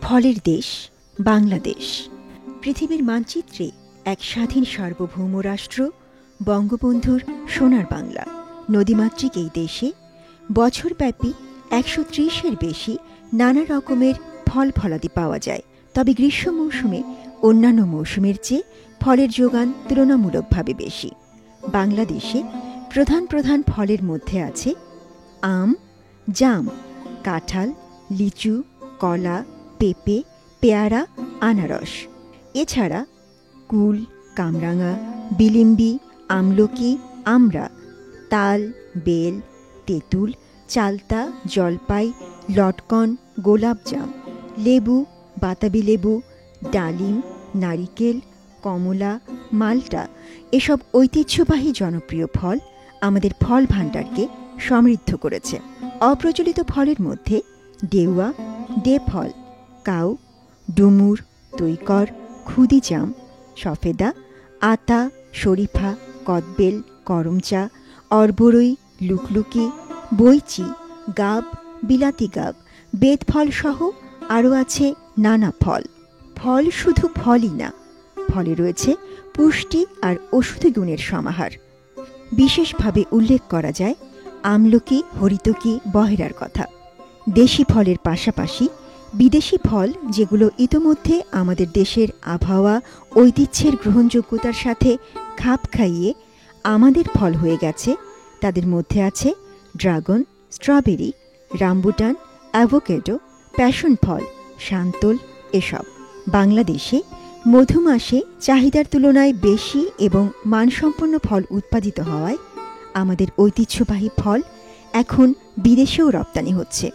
ফলের দেশ বাংলাদেশ পৃথিবীর মানচিত্রে এক স্বাধীন সার্বভৌম রাষ্ট্র, বঙ্গবন্ধুর সোনার বাংলা। নদীমাতৃক এই দেশে বছরব্যাপী ১৩০-এর বেশি নানা রকমের ফল ফলাদি পাওয়া যায়। তবে গ্রীষ্ম মৌসুমে অন্যান্য মৌসুমের চেয়ে ফলের যোগান তুলনামূলকভাবে বেশি। বাংলাদেশে প্রধান প্রধান ফলের মধ্যে আছে আম, জাম, কাঁঠাল, লিচু, কলা, পেঁপে, পেয়ারা, আনারস। এছাড়া কুল, কামরাঙা, বিলিম্বি, আমলকি, আমড়া, তাল, বেল, তেঁতুল, চালতা, জলপাই, লটকন, গোলাপজাম, লেবু, বাতাবি লেবু, ডালিম, নারিকেল, কমলা, মাল্টা এসব ঐতিহ্যবাহী জনপ্রিয় ফল আমাদের ফল ভাণ্ডারকে সমৃদ্ধ করেছে। অপ্রচলিত ফলের মধ্যে ডেউয়া, ডেফল, কাউ, ডুমুর, তৈকর, খুদিজাম, সফেদা, আতা, শরীফা, কদবেল, করমচা, অরবরই, লুকলুকি, বইচি, গাব, বিলাতি গাব, বেতফল সহ আরও আছে নানা ফল। ফল শুধু ফলই না, ফলে রয়েছে পুষ্টি আর ঔষধি গুণের সমাহার। বিশেষভাবে উল্লেখ করা যায় আমলকি, হরিতকি, বহেরার কথা। দেশি ফলের পাশাপাশি বিদেশি ফল, যেগুলো ইতোমধ্যে আমাদের দেশের আবহাওয়া, ঐতিহ্যের গ্রহণযোগ্যতার সাথে খাপ খাইয়ে আমাদের ফল হয়ে গেছে, তাদের মধ্যে আছে dragon, strawberry, rambutan, avocado, passion ফল, সান্তল এসব। বাংলাদেশে মধুমাসে চাহিদার তুলনায় বেশি এবং মানসম্পন্ন ফল উৎপাদিত হওয়ায় আমাদের ঐতিহ্যবাহী ফল এখন বিদেশেও রপ্তানি হচ্ছে।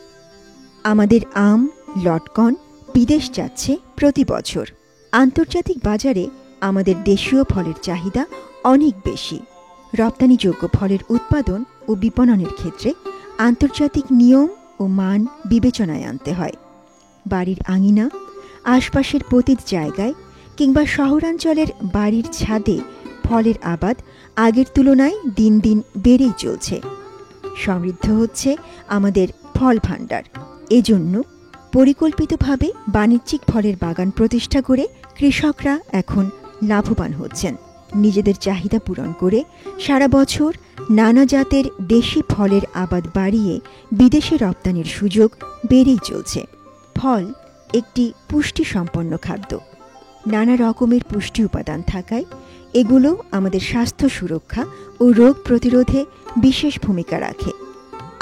আমাদের আম, লটকন বিদেশ যাচ্ছে প্রতি বছর। আন্তর্জাতিক বাজারে আমাদের দেশীয় ফলের চাহিদা অনেক বেশি। রপ্তানিযোগ্য ফলের উৎপাদন ও বিপণনের ক্ষেত্রে আন্তর্জাতিক নিয়ম ও মান বিবেচনায় আনতে হয়। বাড়ির আঙিনা, আশপাশের পতিত জায়গায় কিংবা শহরাঞ্চলের বাড়ির ছাদে ফলের আবাদ আগের তুলনায় দিন দিন বেড়েই চলছে। সমৃদ্ধ হচ্ছে আমাদের ফল ভাণ্ডার। এজন্য পরিকল্পিতভাবে বাণিজ্যিক ফলের বাগান প্রতিষ্ঠা করে কৃষকরা এখন লাভবান হচ্ছেন। নিজেদের চাহিদা পূরণ করে সারা বছর নানা জাতের দেশি ফলের আবাদ বাড়িয়ে বিদেশে রপ্তানির সুযোগ বেড়েই চলছে। ফল একটি পুষ্টিসম্পন্ন খাদ্য। নানা রকমের পুষ্টি উপাদান থাকায় এগুলো আমাদের স্বাস্থ্য সুরক্ষা ও রোগ প্রতিরোধে বিশেষ ভূমিকা রাখে।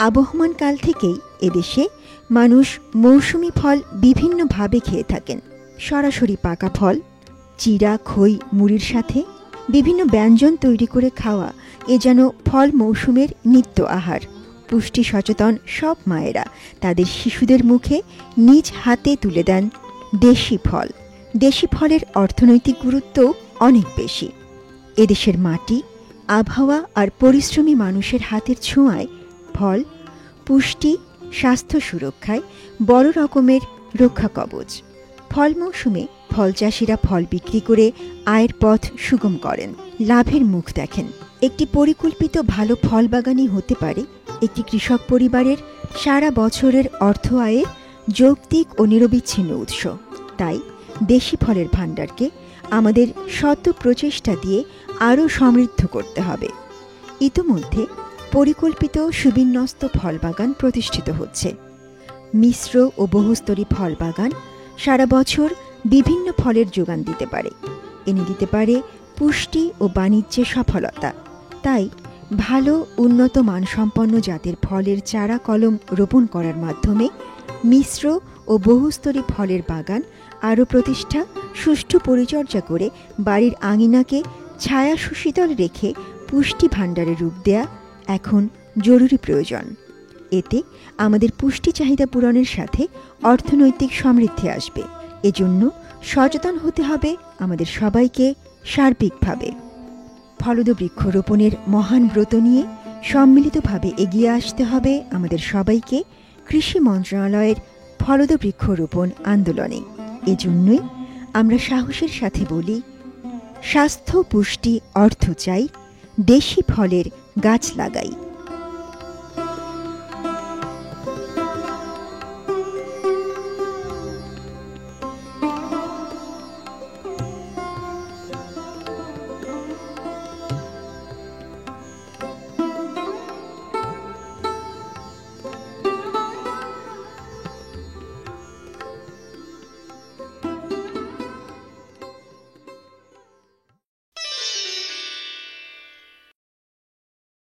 আবহমান কাল থেকেই এদেশে মানুষ মৌসুমি ফল বিভিন্নভাবে খেয়ে থাকেন। সরাসরি পাকা ফল, চিরা, খই, মুড়ির সাথে বিভিন্ন ব্যঞ্জন তৈরি করে খাওয়া এ যেন ফল মৌসুমের নিত্য আহার। পুষ্টি সচেতন সব মায়েরা তাদের শিশুদের মুখে নিজ হাতে তুলে দেন দেশি ফল। দেশি ফলের অর্থনৈতিক গুরুত্বও অনেক বেশি। এদেশের মাটি, আবহাওয়া আর পরিশ্রমী মানুষের হাতের ছোঁয়ায় ফল পুষ্টি, স্বাস্থ্য সুরক্ষায় বড় রকমের রক্ষা কবচ। ফল মৌসুমে ফল চাষিরা ফল বিক্রি করে আয়ের পথ সুগম করেন, লাভের মুখ দেখেন। একটি পরিকল্পিত ভালো ফল বাগানই হতে পারে একটি কৃষক পরিবারের সারা বছরের অর্থ আয়ের যৌক্তিক ও নিরবিচ্ছিন্ন উৎস। তাই দেশি ফলের ভাণ্ডারকে আমাদের শত প্রচেষ্টা দিয়ে আরও সমৃদ্ধ করতে হবে। ইতোমধ্যে পরিকল্পিত সুবিন্যস্ত ফল বাগান প্রতিষ্ঠিত হচ্ছে। মিশ্র ও বহুস্তরী ফল বাগান সারা বছর বিভিন্ন ফলের যোগান দিতে পারে, এনে দিতে পারে পুষ্টি ও বাণিজ্যে সফলতা। তাই ভালো উন্নত মানসম্পন্ন জাতের ফলের চারা কলম রোপণ করার মাধ্যমে মিশ্র ও বহুস্তরী ফলের বাগান আরও প্রতিষ্ঠা, সুষ্ঠু পরিচর্যা করে বাড়ির আঙিনাকে ছায়া সুশীতল রেখে পুষ্টি ভাণ্ডারে রূপ দেয়া এখন জরুরি প্রয়োজন। এতে আমাদের পুষ্টি চাহিদা পূরণের সাথে অর্থনৈতিক সমৃদ্ধি আসবে। এজন্য সচেতন হতে হবে আমাদের সবাইকে সার্বিকভাবে। ফলদ বৃক্ষরোপণের মহান ব্রত নিয়ে সম্মিলিতভাবে এগিয়ে আসতে হবে আমাদের সবাইকে কৃষি মন্ত্রণালয়ের ফলদ বৃক্ষরোপণ আন্দোলনে। এজন্যই আমরা সাহসের সাথে বলি, স্বাস্থ্য পুষ্টি অর্থ চাই, দেশি ফলের গাছ লাগাই।